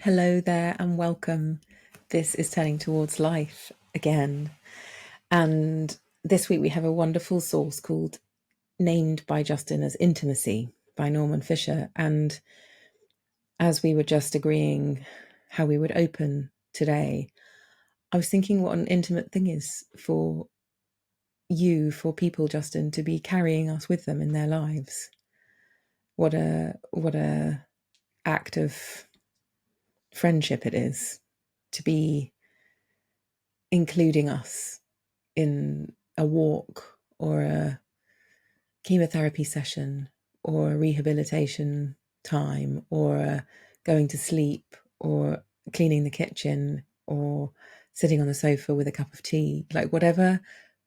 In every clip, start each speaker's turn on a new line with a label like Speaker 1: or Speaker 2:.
Speaker 1: Hello there and welcome. This is Turning Towards Life again. And this week we have a wonderful source called named by Justin as Intimacy by Norman Fisher. And as we were just agreeing how we would open today, I was thinking what an intimate thing is for you, for people, Justin, to be carrying us with them in their lives. What a act of friendship it is to be including us in a walk or a chemotherapy session or a rehabilitation time or going to sleep or cleaning the kitchen or sitting on the sofa with a cup of tea, like whatever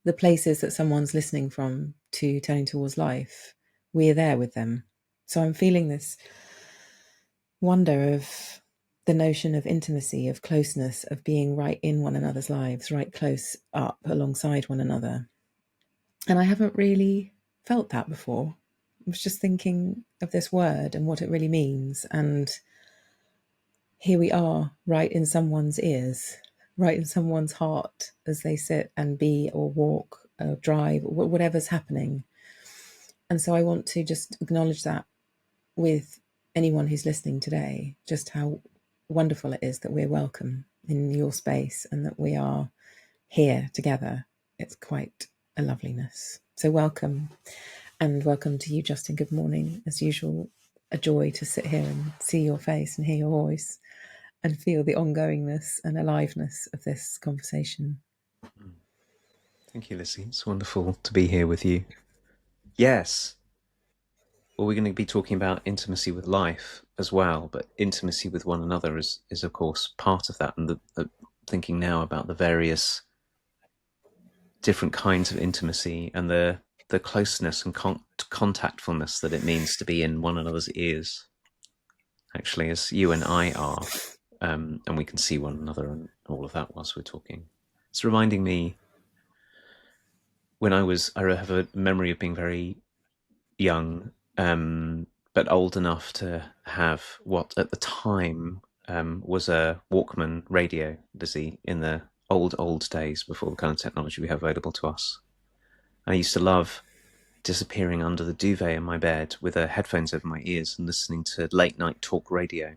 Speaker 1: the places that someone's listening from to Turning Towards Life, we're there with them. So I'm feeling this wonder of the notion of intimacy, of closeness, of being right in one another's lives, right close up alongside one another. And I haven't really felt that before. I was just thinking of this word and what it really means. And here we are, right in someone's ears, right in someone's heart as they sit and be or walk or drive, or whatever's happening. And so I want to just acknowledge that with anyone who's listening today, just how wonderful it is that we're welcome in your space and that we are here together. It's quite a loveliness. So welcome, and welcome to you, Justin. Good morning. As usual, a joy to sit here and see your face and hear your voice and feel the ongoingness and aliveness of this conversation.
Speaker 2: Thank you, Lizzie. It's wonderful to be here with you. Yes. Well, we're going to be talking about intimacy with life as well, but intimacy with one another is of course, part of that. And the thinking now about the various different kinds of intimacy and the closeness and contactfulness that it means to be in one another's ears, actually, as you and I are, and we can see one another and all of that whilst we're talking. It's reminding me when I have a memory of being very young, but old enough to have what at the time was a Walkman radio, Lizzie, in the old days before the kind of technology we have available to us. I used to love disappearing under the duvet in my bed with headphones over my ears and listening to late night talk radio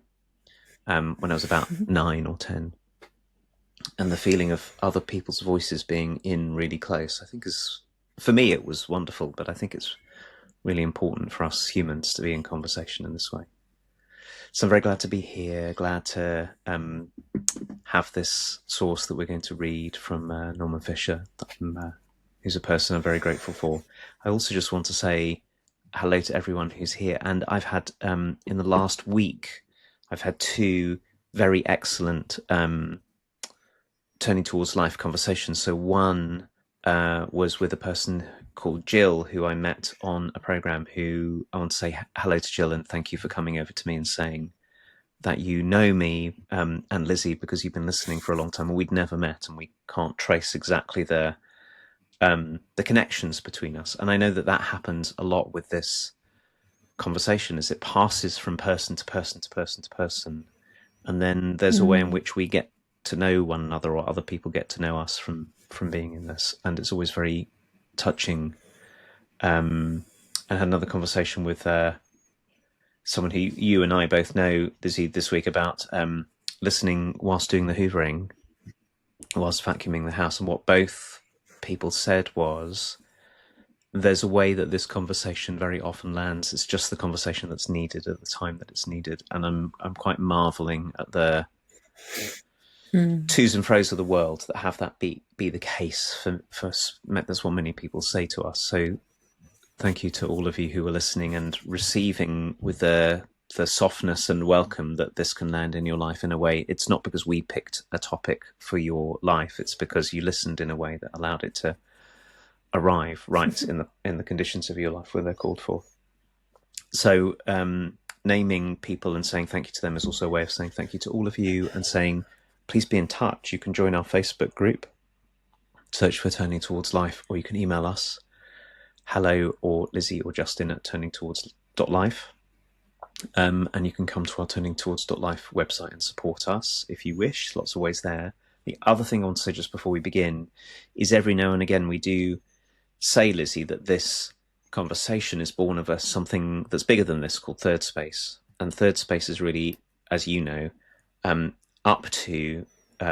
Speaker 2: when I was about 9 or 10. And the feeling of other people's voices being in really close, I think for me, it was wonderful, but I think it's really important for us humans to be in conversation in this way. So I'm very glad to be here, glad to have this source that we're going to read from Norman Fisher, who's a person I'm very grateful for. I also just want to say hello to everyone who's here. And I've had, in the last week, I've had 2 very excellent Turning Towards Life conversations. So one was with a person called Jill, who I met on a program, who I want to say hello to Jill and thank you for coming over to me and saying that you know me and Lizzie because you've been listening for a long time and we'd never met and we can't trace exactly the connections between us. And I know that happens a lot with this conversation as it passes from person to person to person to person. And then there's a way in which we get to know one another or other people get to know us from being in this. And it's always very touching. I had another conversation with someone who you and I both know, Lizzie, this week about listening whilst doing the hoovering, whilst vacuuming the house. And what both people said was, there's a way that this conversation very often lands. It's just the conversation that's needed at the time that it's needed. And I'm quite marveling at the twos and fro's of the world that have that be the case for that's what many people say to us. So thank you to all of you who are listening and receiving with the softness and welcome that this can land in your life in a way. It's not because we picked a topic for your life. It's because you listened in a way that allowed it to arrive right in the conditions of your life where they're called for. So naming people and saying thank you to them is also a way of saying thank you to all of you and saying, please be in touch. You can join our Facebook group, search for Turning Towards Life, or you can email us, hello or Lizzie or Justin at turningtowards.life. And you can come to our turningtowards.life website and support us if you wish. Lots of ways there. The other thing I want to say just before we begin is every now and again we do say, Lizzie, that this conversation is born of something that's bigger than this called Thirdspace. And Thirdspace is really, as you know, up to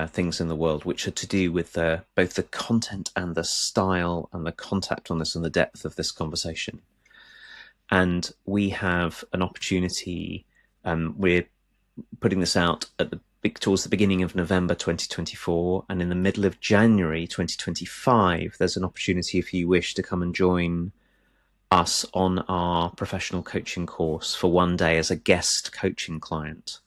Speaker 2: things in the world which are to do with both the content and the style and the contactfulness and the depth of this conversation. And we have an opportunity. We're putting this out towards the beginning of November 2024, and in the middle of January 2025, there's an opportunity if you wish to come and join us on our professional coaching course for one day as a guest coaching client.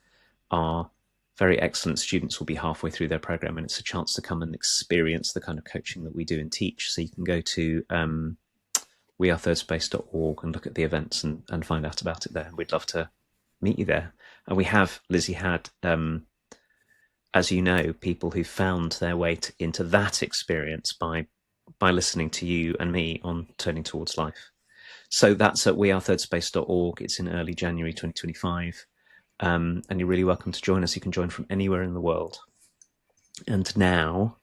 Speaker 2: Our very excellent students will be halfway through their program, and it's a chance to come and experience the kind of coaching that we do and teach. So you can go to wearethirdspace.org and look at the events and find out about it there. We'd love to meet you there. And we have, Lizzie, had, as you know, people who found their way into that experience by listening to you and me on Turning Towards Life. So that's at wearethirdspace.org. It's in early January 2025. And you're really welcome to join us. You can join from anywhere in the world. And now,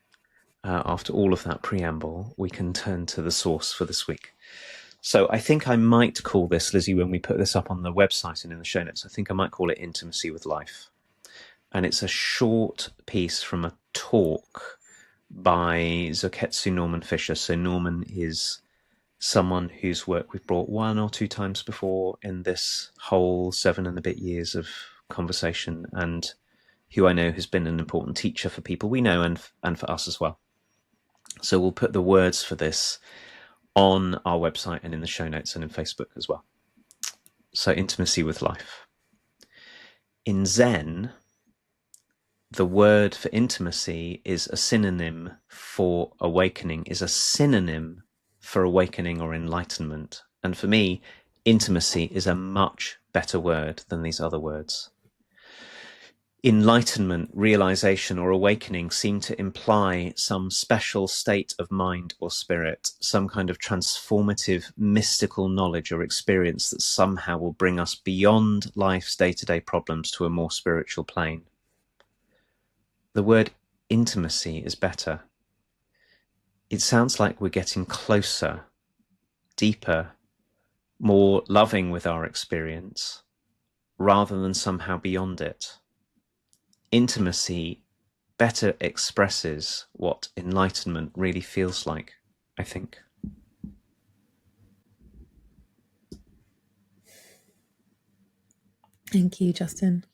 Speaker 2: after all of that preamble, we can turn to the source for this week. So I think I might call this, Lizzie, when we put this up on the website and in the show notes, I think I might call it Intimacy with Life. And it's a short piece from a talk by Zoketsu Norman Fisher. So Norman is someone whose work we've brought one or two times before in this whole 7 and a bit years of conversation, and who I know has been an important teacher for people we know and for us as well. So we'll put the words for this on our website and in the show notes and in Facebook as well. So Intimacy with Life. In Zen, the word for intimacy is a synonym for awakening, is a synonym for awakening or enlightenment. And for me, intimacy is a much better word than these other words. Enlightenment, realization, or awakening seem to imply some special state of mind or spirit, some kind of transformative, mystical knowledge or experience that somehow will bring us beyond life's day-to-day problems to a more spiritual plane. The word intimacy is better. It sounds like we're getting closer, deeper, more loving with our experience, rather than somehow beyond it. Intimacy better expresses what enlightenment really feels like, I think.
Speaker 1: Thank you, Justin.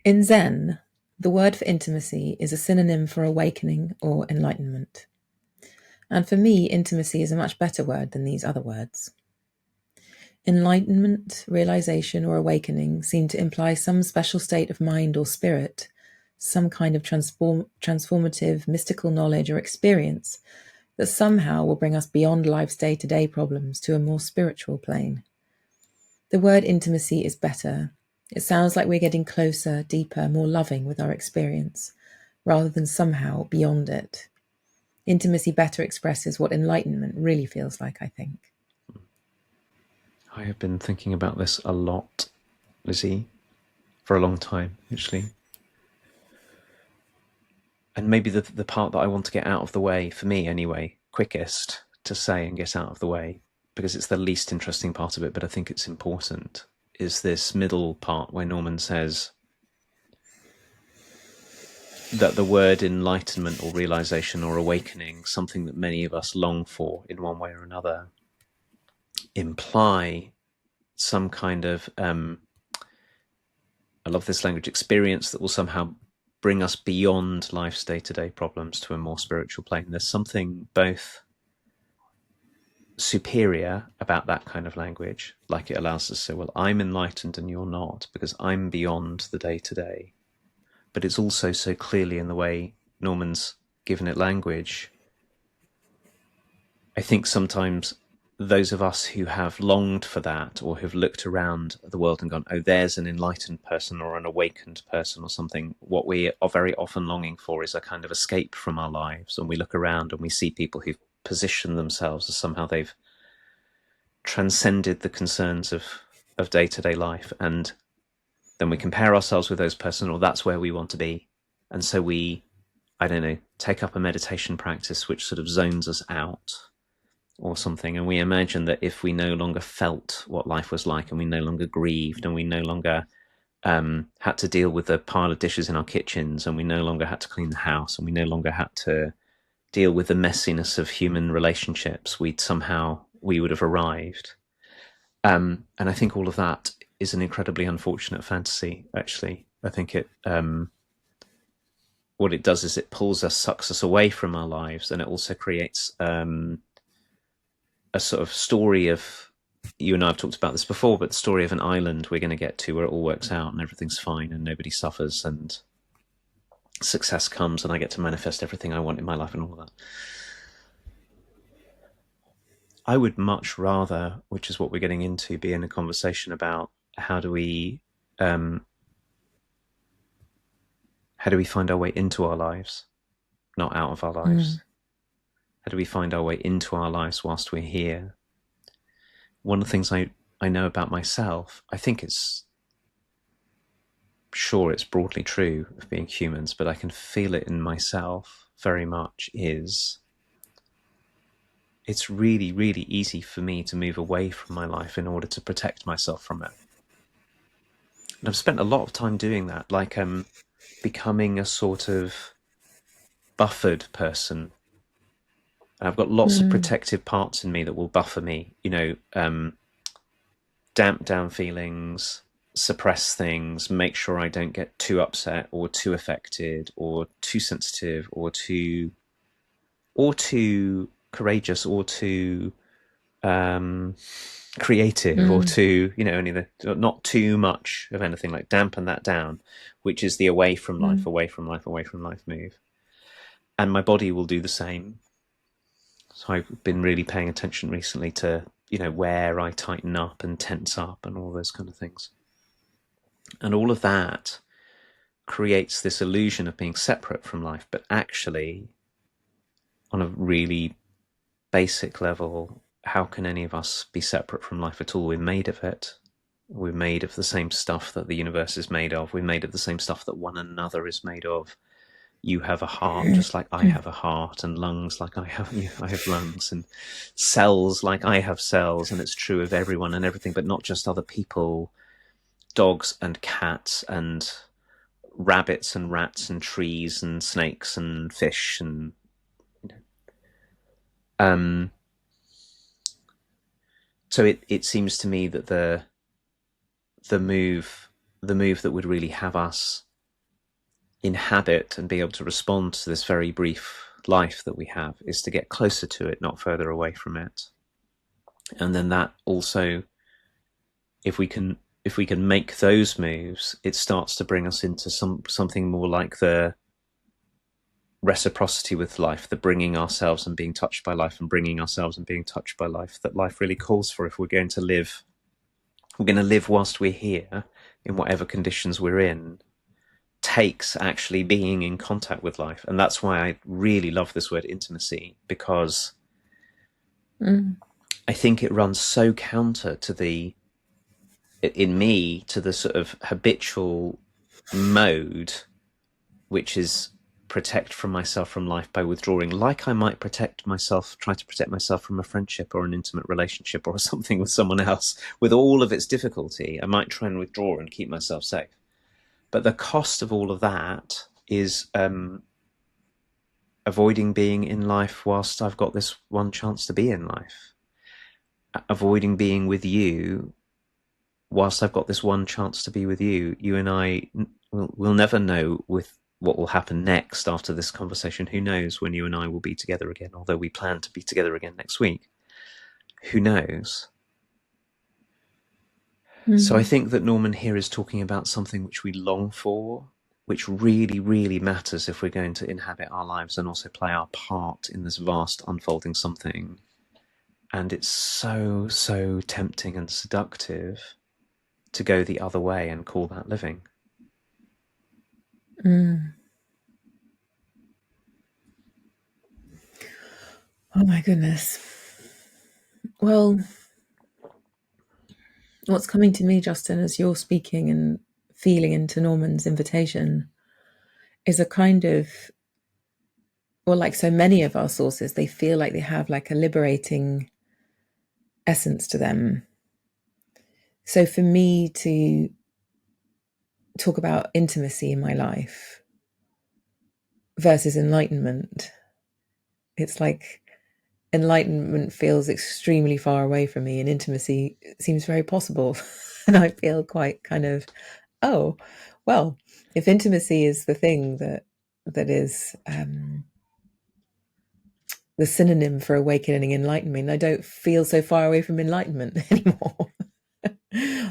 Speaker 1: In Zen, the word for intimacy is a synonym for awakening or enlightenment. And for me, intimacy is a much better word than these other words. Enlightenment, realization, or awakening seem to imply some special state of mind or spirit, some kind of transformative, mystical knowledge or experience that somehow will bring us beyond life's day-to-day problems to a more spiritual plane. The word intimacy is better. It sounds like we're getting closer, deeper, more loving with our experience, rather than somehow beyond it. Intimacy better expresses what enlightenment really feels like, I think.
Speaker 2: I have been thinking about this a lot, Lizzie, for a long time, actually. And maybe the part that I want to get out of the way, for me anyway, quickest to say and get out of the way, because it's the least interesting part of it, but I think it's important, is this middle part where Norman says that the word enlightenment or realization or awakening, something that many of us long for in one way or another, imply some kind of, I love this language, experience that will somehow bring us beyond life's day-to-day problems to a more spiritual plane. There's something both superior about that kind of language, like it allows us to say, well, I'm enlightened and you're not, because I'm beyond the day-to-day. But it's also so clearly in the way Norman's given it language. I think sometimes those of us who have longed for that or have looked around the world and gone, oh, there's an enlightened person or an awakened person or something, what we are very often longing for is a kind of escape from our lives. And we look around and we see people who've positioned themselves as somehow they've transcended the concerns of of day-to-day life, and then we compare ourselves with those person, or that's where we want to be. And so we, I don't know, take up a meditation practice which sort of zones us out or something, and we imagine that if we no longer felt what life was like, and we no longer grieved, and we no longer had to deal with the pile of dishes in our kitchens, and we no longer had to clean the house, and we no longer had to deal with the messiness of human relationships, we would have arrived. And I think all of that is an incredibly unfortunate fantasy, actually. I think what it does is it sucks us away from our lives, and it also creates a sort of story of, you and I have talked about this before, but the story of an island we're going to get to where it all works out and everything's fine and nobody suffers and success comes and I get to manifest everything I want in my life and all of that. I would much rather, which is what we're getting into, be in a conversation about how do we find our way into our lives, not out of our lives? How do we find our way into our lives whilst we're here? One of the things I know about myself, I think it's broadly true of being humans, but I can feel it in myself very much, is it's really, really easy for me to move away from my life in order to protect myself from it. And I've spent a lot of time doing that, like becoming a sort of buffered person. I've got lots of protective parts in me that will buffer me, damp down feelings, suppress things, make sure I don't get too upset or too affected or too sensitive or too courageous or too creative or too, not too much of anything, like dampen that down, which is the away from life move. And my body will do the same. So I've been really paying attention recently to, where I tighten up and tense up and all those kind of things. And all of that creates this illusion of being separate from life, but actually, on a really basic level, how can any of us be separate from life at all? We're made of it. We're made of the same stuff that the universe is made of. We're made of the same stuff that one another is made of. You have a heart just like I have a heart, and lungs like I have lungs, and cells like I have cells, and it's true of everyone and everything, but not just other people, dogs and cats and rabbits and rats and trees and snakes and fish and so it seems to me that the move that would really have us inhabit and be able to respond to this very brief life that we have is to get closer to it, not further away from it. And then that also, if we can make those moves, it starts to bring us into something more like the reciprocity with life, the bringing ourselves and being touched by life and bringing ourselves and being touched by life that life really calls for. If we're going to live whilst we're here in whatever conditions we're in, takes actually being in contact with life. And that's why I really love this word intimacy, because I think it runs so counter to the sort of habitual mode, which is protect from myself from life by withdrawing, like I might try to protect myself from a friendship or an intimate relationship or something with someone else. With all of its difficulty, I might try and withdraw and keep myself safe. But the cost of all of that is avoiding being in life whilst I've got this one chance to be in life. Avoiding being with you whilst I've got this one chance to be with you. You and I will never know with what will happen next after this conversation. Who knows when you and I will be together again, although we plan to be together again next week. Who knows? So I think that Norman here is talking about something which we long for, which really, really matters if we're going to inhabit our lives and also play our part in this vast unfolding something. And it's so, so tempting and seductive to go the other way and call that living.
Speaker 1: Oh my goodness. Well, What's coming to me, Justin, as you're speaking and feeling into Norman's invitation is a kind of, well, like so many of our sources, they feel like they have like a liberating essence to them. So for me to talk about intimacy in my life versus enlightenment, it's like enlightenment feels extremely far away from me and intimacy seems very possible. And I feel quite kind of, oh, well, if intimacy is the thing that is the synonym for awakening enlightenment, I don't feel so far away from enlightenment anymore.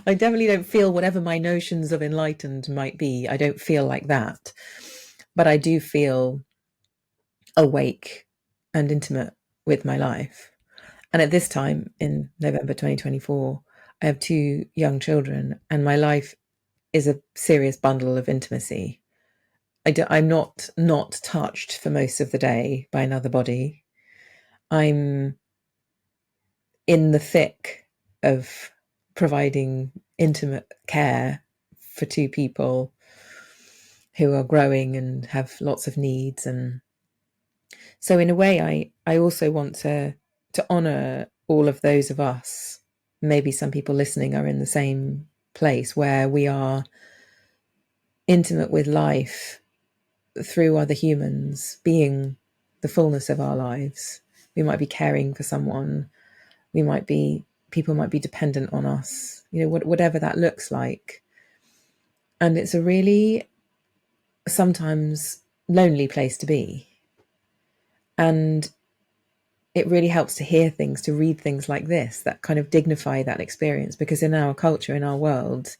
Speaker 1: I definitely don't feel whatever my notions of enlightened might be. I don't feel like that. But I do feel awake and intimate with my life. And at this time in November 2024, I have two young children, and my life is a serious bundle of intimacy. I'm not touched for most of the day by another body. I'm in the thick of providing intimate care for two people who are growing and have lots of needs. And so in a way, I also want to honor all of those of us. Maybe some people listening are in the same place where we are intimate with life through other humans, being the fullness of our lives. We might be caring for someone. People might be dependent on us, whatever that looks like. And it's a really sometimes lonely place to be. And it really helps to hear things, to read things like this that kind of dignify that experience, because in our culture, in our world,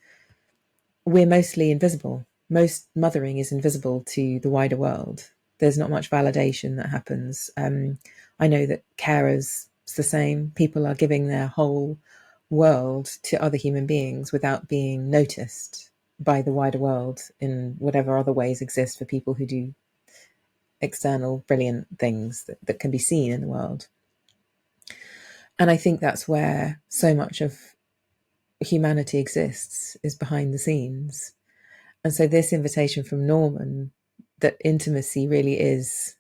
Speaker 1: we're mostly invisible. Most mothering is invisible to the wider world. There's not much validation that happens. I know that carers, it's the same. People are giving their whole world to other human beings without being noticed by the wider world in whatever other ways exist for people who do external, brilliant things that can be seen in the world. And I think that's where so much of humanity exists, is behind the scenes. And so this invitation from Norman, that intimacy really is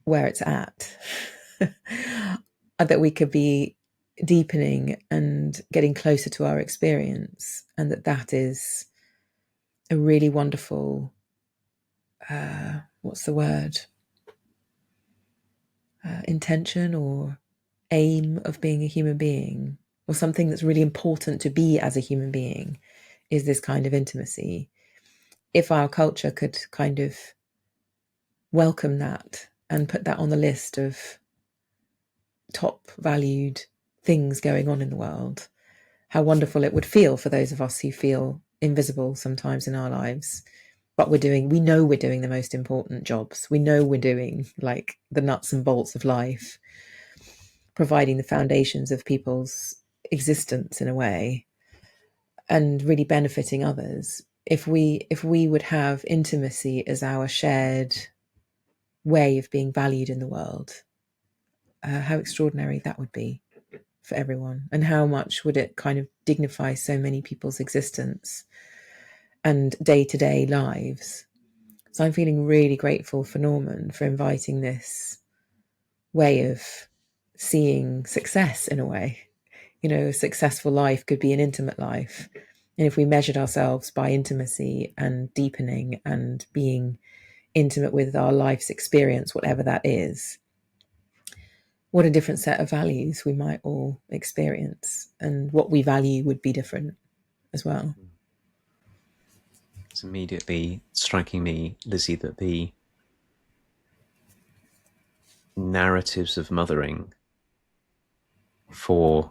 Speaker 1: where it's at, that we could be deepening and getting closer to our experience, and that is a really wonderful, what's the word, intention or aim of being a human being, or something that's really important to be as a human being, is this kind of intimacy. If our culture could kind of welcome that and put that on the list of top valued things going on in the world, how wonderful it would feel for those of us who feel invisible sometimes in our lives. But we know we're doing the most important jobs. We know we're doing like the nuts and bolts of life, providing the foundations of people's existence in a way, and really benefiting others. If we would have intimacy as our shared way of being valued in the world, how extraordinary that would be for everyone, and how much would it kind of dignify so many people's existence and day-to-day lives. So I'm feeling really grateful for Norman for inviting this way of seeing success in a way. A successful life could be an intimate life. And if we measured ourselves by intimacy and deepening and being intimate with our life's experience, whatever that is, what a different set of values we might all experience, and what we value would be different as well.
Speaker 2: It's immediately striking me, Lizzie, that the narratives of mothering for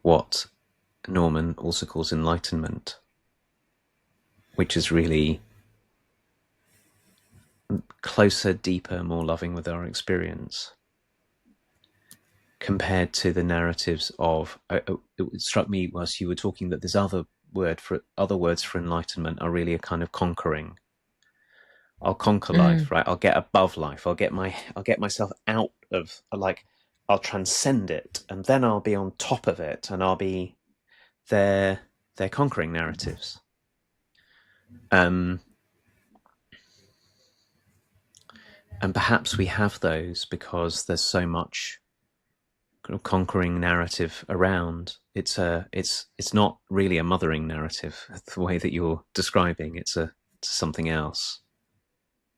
Speaker 2: what Norman also calls enlightenment, which is really closer, deeper, more loving with our experience, compared to the narratives of, it struck me whilst you were talking that there's other words for enlightenment are really a kind of conquering. I'll conquer life, right? I'll get above life. I'll get myself out of, like, I'll transcend it, and then I'll be on top of it, and I'll be their conquering narratives. And perhaps we have those because there's so much kind of conquering narrative around. It's not really a mothering narrative, the way that you're describing. It's something else.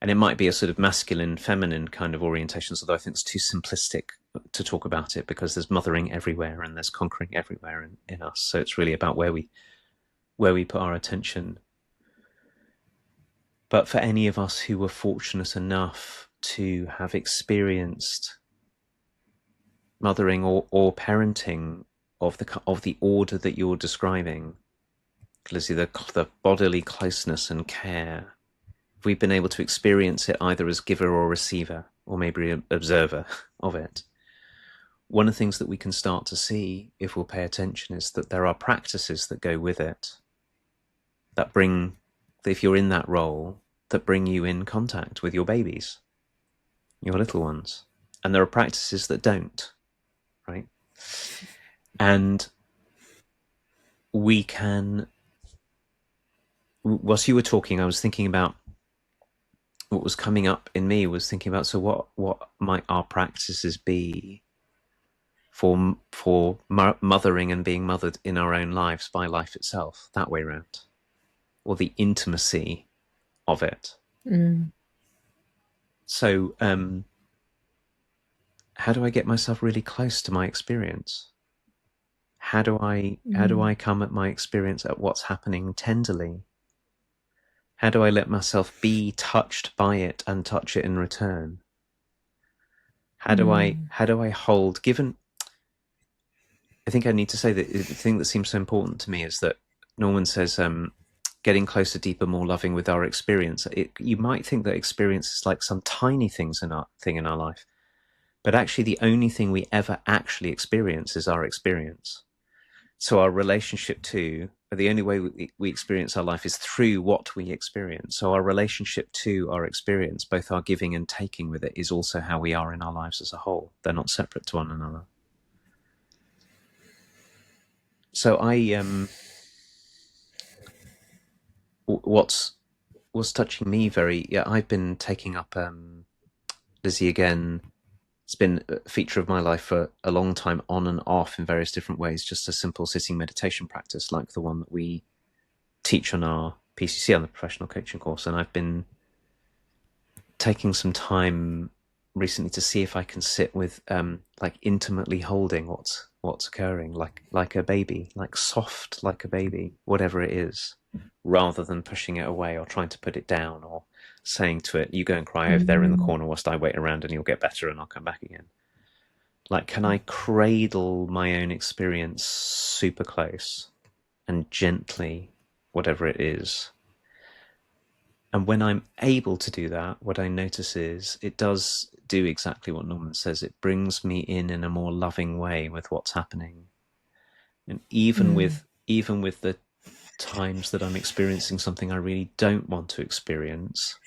Speaker 2: And it might be a sort of masculine, feminine kind of orientations, although I think it's too simplistic to talk about it, because there's mothering everywhere and there's conquering everywhere in us. So it's really about where we put our attention. But for any of us who were fortunate enough to have experienced mothering or parenting of the order that you're describing, Lizzie, the bodily closeness and care, we've been able to experience it either as giver or receiver, or maybe an observer of it. One of the things that we can start to see, if we'll pay attention, is that there are practices that go with it that bring, if you're in that role, that bring you in contact with your babies, your little ones. And there are practices that don't, right? And we can, whilst you were talking, I was thinking about what was coming up in me, was thinking about, so what might our practices be for mothering and being mothered in our own lives by life itself, that way around, or the intimacy of it. So how do I get myself really close to my experience? How do I come at my experience, at what's happening, tenderly? How do I let myself be touched by it and touch it in return? How do I hold, given, I think I need to say that the thing that seems so important to me is that Norman says, getting closer, deeper, more loving with our experience. You might think that experience is like some tiny thing in our life, but actually the only thing we ever actually experience is our experience. So our relationship to, the only way we experience our life is through what we experience. So our relationship to our experience, both our giving and taking with it, is also how we are in our lives as a whole. They're not separate to one another. So what's touching me I've been taking up Lizzie again. It's been a feature of my life for a long time, on and off in various different ways, just a simple sitting meditation practice like the one that we teach on our PCC, on the professional coaching course. And I've been taking some time recently to see if I can sit with like intimately holding what's occurring, like a baby, like soft, like a baby, whatever it is, rather than pushing it away or trying to put it down or saying to it, you go and cry over there in the corner whilst I wait around and you'll get better and I'll come back again. Like, can I cradle my own experience super close and gently, whatever it is? And when I'm able to do that, what I notice is it does do exactly what Norman says. It brings me in a more loving way with what's happening. And even with the times that I'm experiencing something I really don't want to experience,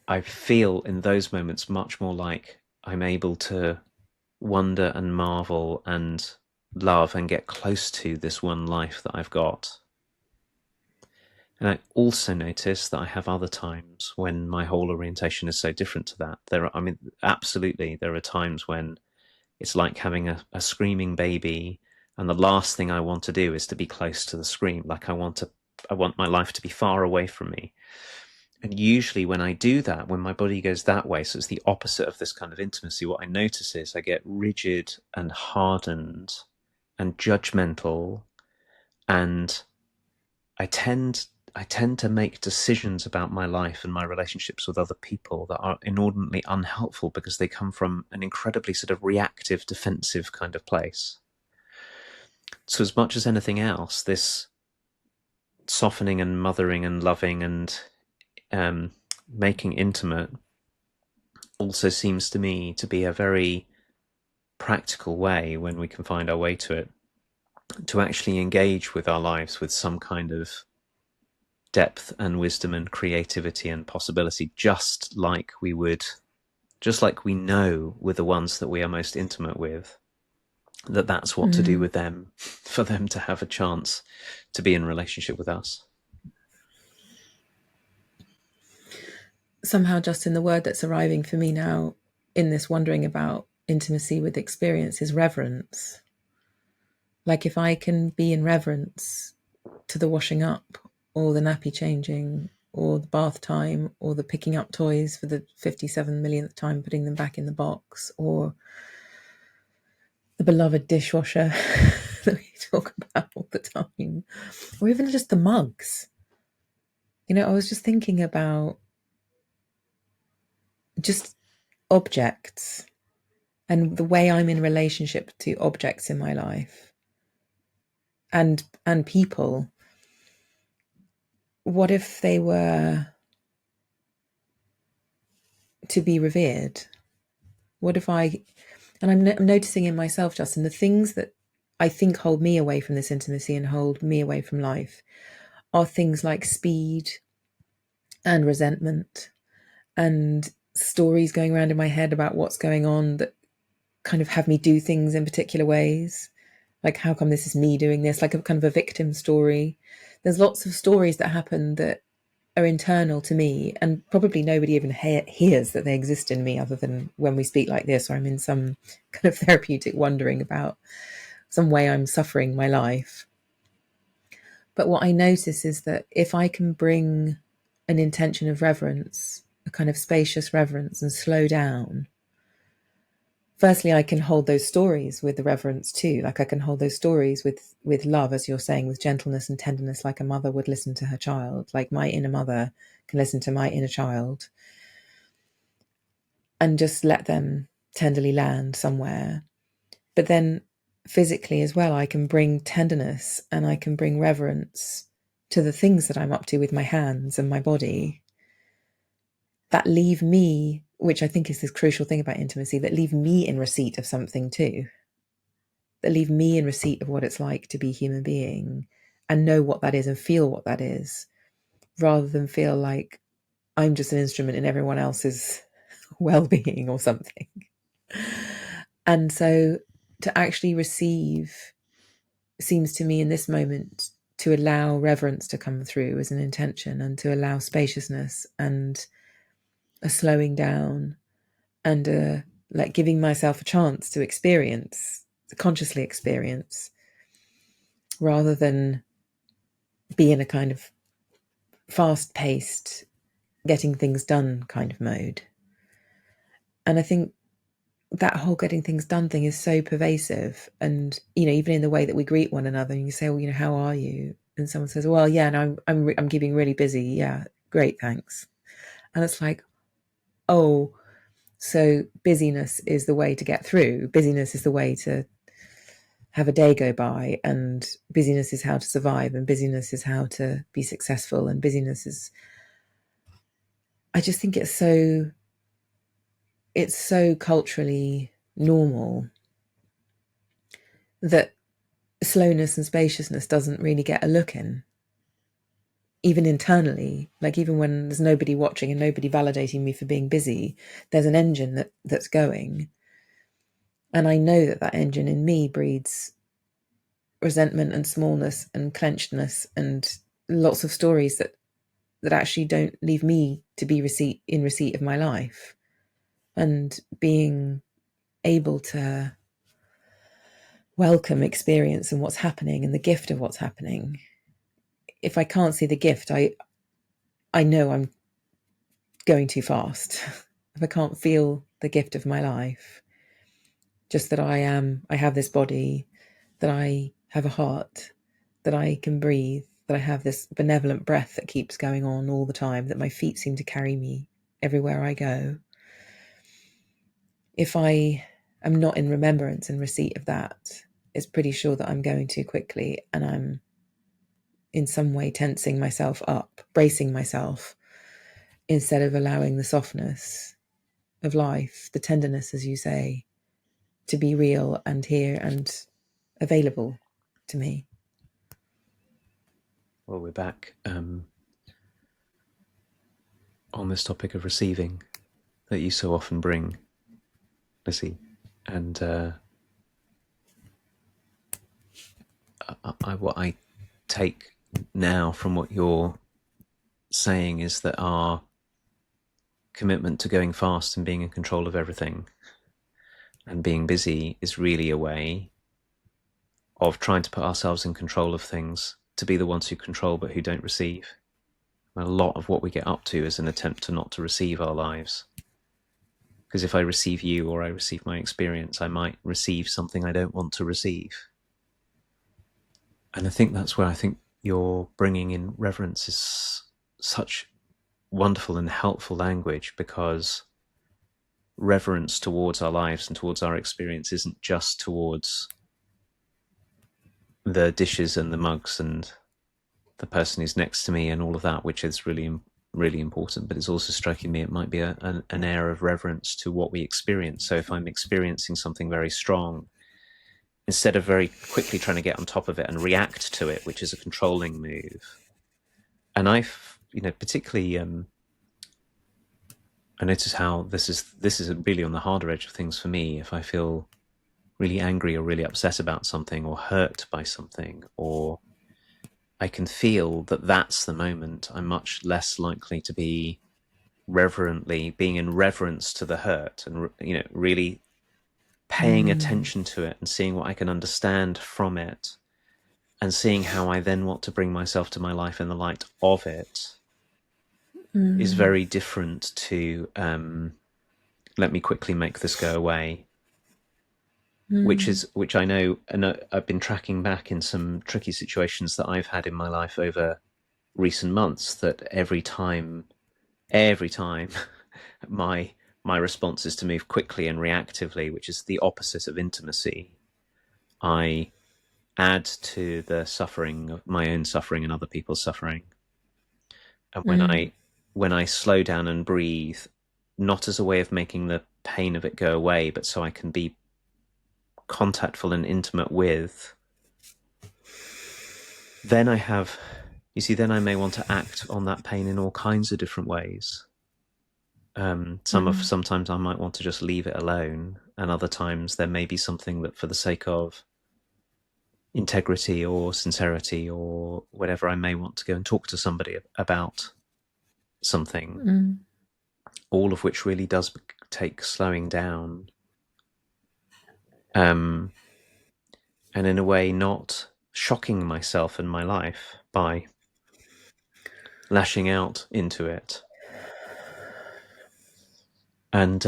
Speaker 2: I feel in those moments much more like I'm able to wonder and marvel and love and get close to this one life that I've got. And I also notice that I have other times when my whole orientation is so different to that. Absolutely, there are times when it's like having a screaming baby, and the last thing I want to do is to be close to the scream. Like I want my life to be far away from me. And usually when I do that, when my body goes that way, so it's the opposite of this kind of intimacy, what I notice is I get rigid and hardened and judgmental, and I tend to make decisions about my life and my relationships with other people that are inordinately unhelpful, because they come from an incredibly sort of reactive, defensive kind of place. So as much as anything else, this softening and mothering and loving and making intimate also seems to me to be a very practical way, when we can find our way to it, to actually engage with our lives with some kind of depth and wisdom and creativity and possibility, just like we would just like we know with the ones that we are most intimate with, that's what to do with them for them to have a chance to be in relationship with us.
Speaker 1: Somehow, just in the word that's arriving for me now in this wondering about intimacy with experience is reverence. Like if I can be in reverence to the washing up or the nappy changing or the bath time or the picking up toys for the 57 millionth time, putting them back in the box, or the beloved dishwasher that we talk about all the time, or even just the mugs. You know, I was just thinking about just objects and the way I'm in relationship to objects in my life and people. What if they were to be revered? What if and I'm noticing in myself, Justin, the things that I think hold me away from this intimacy and hold me away from life are things like speed and resentment and stories going around in my head about what's going on that kind of have me do things in particular ways. Like, how come this is me doing this? Like a kind of a victim story. There's lots of stories that happen that are internal to me, and probably nobody even hears that they exist in me other than when we speak like this, or I'm in some kind of therapeutic wondering about some way I'm suffering my life. But what I notice is that if I can bring an intention of reverence, a kind of spacious reverence, and slow down, firstly, I can hold those stories with the reverence too. Like I can hold those stories with love, as you're saying, with gentleness and tenderness, like a mother would listen to her child. Like my inner mother can listen to my inner child, and just let them tenderly land somewhere. But then physically as well, I can bring tenderness and I can bring reverence to the things that I'm up to with my hands and my body that leave me, which I think is this crucial thing about intimacy, that leave me in receipt of something too, that leave me in receipt of what it's like to be a human being and know what that is and feel what that is, rather than feel like I'm just an instrument in everyone else's well-being or something. And so to actually receive seems to me in this moment to allow reverence to come through as an intention, and to allow spaciousness and a slowing down and like giving myself a chance to experience, to consciously experience, rather than be in a kind of fast-paced, getting things done kind of mode. And I think that whole getting things done thing is so pervasive. And, you know, even in the way that we greet one another, and you say, well, you know, how are you? And someone says, well, yeah, no, I'm keeping really busy. Yeah, great, thanks. And it's like, oh, so busyness is the way to get through. Busyness is the way to have a day go by, and busyness is how to survive, and busyness is how to be successful, and busyness is, I just think it's so culturally normal that slowness and spaciousness doesn't really get a look in, even internally. Like even when there's nobody watching and nobody validating me for being busy, there's an engine that's going, and I know that engine in me breeds resentment and smallness and clenchedness and lots of stories that actually don't leave me to be in receipt of my life, and being able to welcome experience and what's happening and the gift of what's happening. If I can't see the gift, I know I'm going too fast. If I can't feel the gift of my life, just that I have this body, that I have a heart, that I can breathe, that I have this benevolent breath that keeps going on all the time, that my feet seem to carry me everywhere I go. If I am not in remembrance and receipt of that, it's pretty sure that I'm going too quickly, and I'm in some way tensing myself up, bracing myself, instead of allowing the softness of life, the tenderness, as you say, to be real and here and available to me.
Speaker 2: Well, we're back on this topic of receiving. that you so often bring, Lizzie. And what I take now from what you're saying is that our commitment to going fast and being in control of everything and being busy is really a way of trying to put ourselves in control of things, to be the ones who control but who don't receive. And a lot of what we get up to is an attempt to not to receive our lives. Because if I receive you or I receive my experience, I might receive something I don't want to receive. And I think that's where I think you're bringing in reverence is such wonderful and helpful language, because reverence towards our lives and towards our experience isn't just towards the dishes and the mugs and the person who's next to me and all of that, which is really, really important. But it's also striking me it might be an air of reverence to what we experience. So if I'm experiencing something very strong, instead of very quickly trying to get on top of it and react to it, which is a controlling move. And I've, particularly, I notice how this is really on the harder edge of things for me. If I feel really angry or really upset about something or hurt by something, or I can feel that that's the moment, I'm much less likely to be being in reverence to the hurt and, really paying attention to it and seeing what I can understand from it and seeing how I then want to bring myself to my life in the light of it is very different to let me quickly make this go away, which I know, and I've been tracking back in some tricky situations that I've had in my life over recent months, that every time my response is to move quickly and reactively, which is the opposite of intimacy. I add to the suffering of my own suffering and other people's suffering. And when I slow down and breathe, not as a way of making the pain of it go away, but so I can be contactful and intimate with, then then I may want to act on that pain in all kinds of different ways. Sometimes I might want to just leave it alone, and other times there may be something that, for the sake of integrity or sincerity or whatever, I may want to go and talk to somebody about something. All of which really does take slowing down, and in a way not shocking myself and my life by lashing out into it. And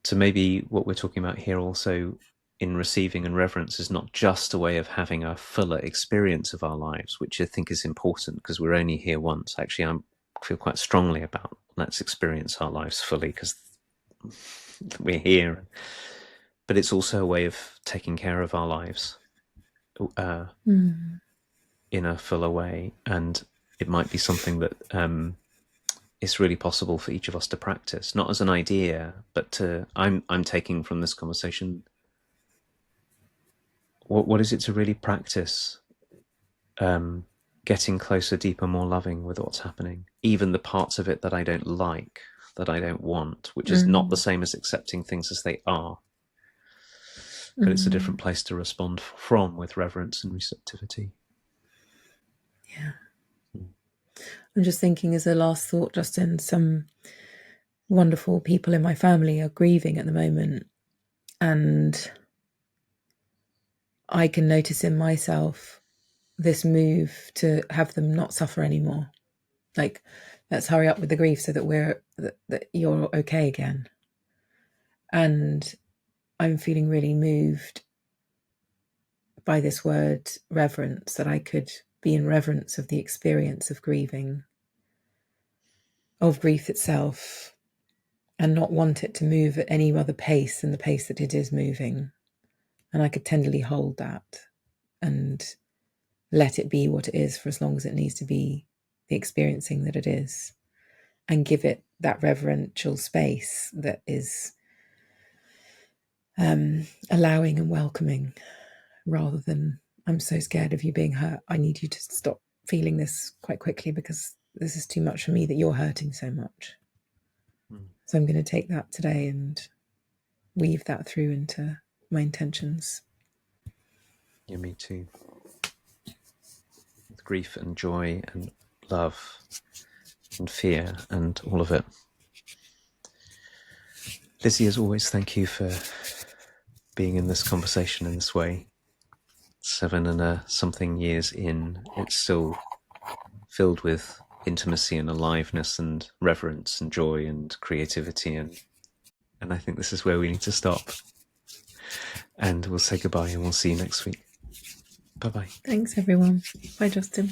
Speaker 2: so maybe what we're talking about here also in receiving and reverence is not just a way of having a fuller experience of our lives, which I think is important because we're only here once. Actually, I feel quite strongly about let's experience our lives fully because we're here. But it's also a way of taking care of our lives in a fuller way. And it might be something that it's really possible for each of us to practice, not as an idea, but I'm taking from this conversation, what is it to really practice getting closer, deeper, more loving with what's happening, even the parts of it that I don't like, that I don't want, which is not the same as accepting things as they are, but it's a different place to respond from, with reverence and receptivity.
Speaker 1: Yeah. I'm just thinking as a last thought, Justin, some wonderful people in my family are grieving at the moment, and I can notice in myself this move to have them not suffer anymore. Like, let's hurry up with the grief so that that you're okay again. And I'm feeling really moved by this word reverence, that I could be in reverence of the experience of grieving, of grief itself, and not want it to move at any other pace than the pace that it is moving. And I could tenderly hold that and let it be what it is for as long as it needs to be the experiencing that it is, and give it that reverential space that is allowing and welcoming, rather than, I'm so scared of you being hurt, I need you to stop feeling this quite quickly because this is too much for me that you're hurting so much. So I'm going to take that today and weave that through into my intentions.
Speaker 2: Yeah, me too. With grief and joy and love and fear and all of it. Lizzie, as always, thank you for being in this conversation in this way. 7 and something years in, it's still filled with intimacy and aliveness and reverence and joy and creativity, and I think this is where we need to stop. And we'll say goodbye and we'll see you next week. Bye-bye.
Speaker 1: Thanks, everyone. Bye, Justin.